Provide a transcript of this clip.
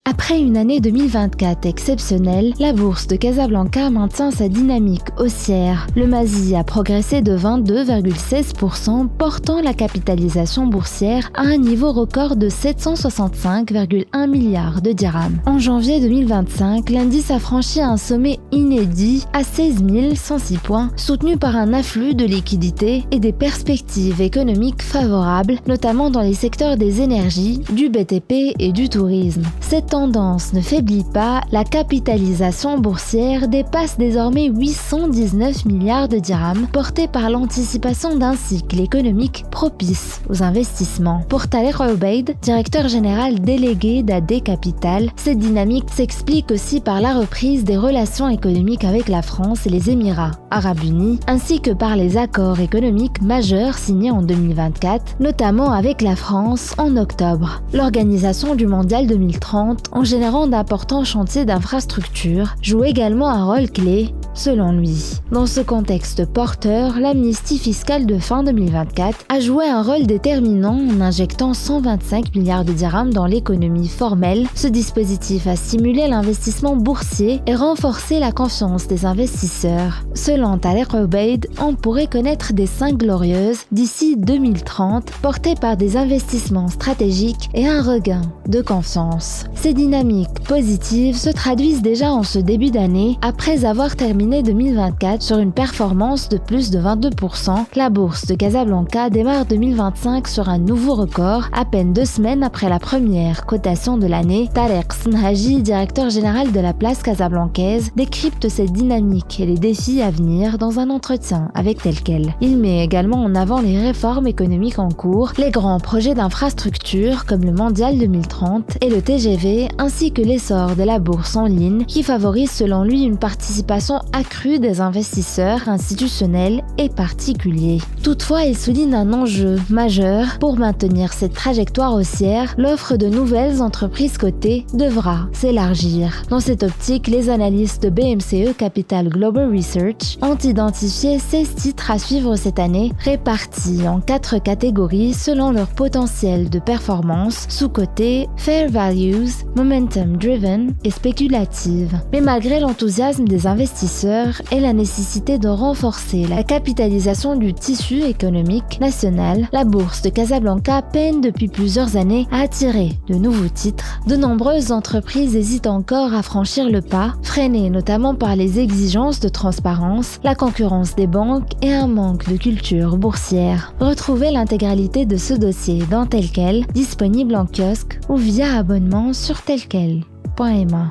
Après une année 2024 exceptionnelle, la bourse de Casablanca maintient sa dynamique haussière. Le Mazi a progressé de 22,16%, portant la capitalisation boursière à un niveau record de 765,1 milliards de dirhams. En janvier 2025, l'indice a franchi un sommet inédit à 16 106 points, soutenu par un afflux de liquidités et des perspectives économiques favorables, notamment dans les secteurs des énergies, du BTP et du tourisme. Cette tendance ne faiblit pas, la capitalisation boursière dépasse désormais 819 milliards de dirhams, portée par l'anticipation d'un cycle économique propice aux investissements. Pour Tariq Obaid, directeur général délégué d'AD Capital, cette dynamique s'explique aussi par la reprise des relations économiques avec la France et les Émirats arabes unis, ainsi que par les accords économiques majeurs signés en 2024, notamment avec la France en octobre. L'organisation du Mondial 2030, en générant d'importants chantiers d'infrastructures, joue également un rôle clé, selon lui. Dans ce contexte porteur, l'amnistie fiscale de fin 2024 a joué un rôle déterminant en injectant 125 milliards de dirhams dans l'économie formelle. Ce dispositif a stimulé l'investissement boursier et renforcé la confiance des investisseurs. Selon Tariq Obaid, on pourrait connaître des 5 glorieuses d'ici 2030, portées par des investissements stratégiques et un regain de confiance. Ces dynamiques positives se traduisent déjà en ce début d'année. Après avoir terminé 2024 sur une performance de plus de 22%, la bourse de Casablanca démarre 2025 sur un nouveau record, à peine 2 semaines après la première cotation de l'année. Tariq Snhaji, directeur général de la place casablancaise, décrypte cette dynamique et les défis à venir dans un entretien avec Telquel. Il met également en avant les réformes économiques en cours, les grands projets d'infrastructure comme le Mondial 2030 et le TGV, ainsi que l'essor de la bourse en ligne qui favorise selon lui une participation accrue des investisseurs institutionnels et particuliers. Toutefois, il souligne un enjeu majeur pour maintenir cette trajectoire haussière. L'offre de nouvelles entreprises cotées devra s'élargir. Dans cette optique, les analystes de BMCE Capital Global Research ont identifié 16 titres à suivre cette année, répartis en 4 catégories selon leur potentiel de performance, sous-coté, fair values, momentum driven et spéculative. Mais malgré l'enthousiasme des investisseurs et la nécessité de renforcer la capitalisation du tissu économique national, la bourse de Casablanca peine depuis plusieurs années à attirer de nouveaux titres. De nombreuses entreprises hésitent encore à franchir le pas, freinées notamment par les exigences de transparence, la concurrence des banques et un manque de culture boursière. Retrouvez l'intégralité de ce dossier dans Telquel, disponible en kiosque ou via abonnement sur telquel.ma.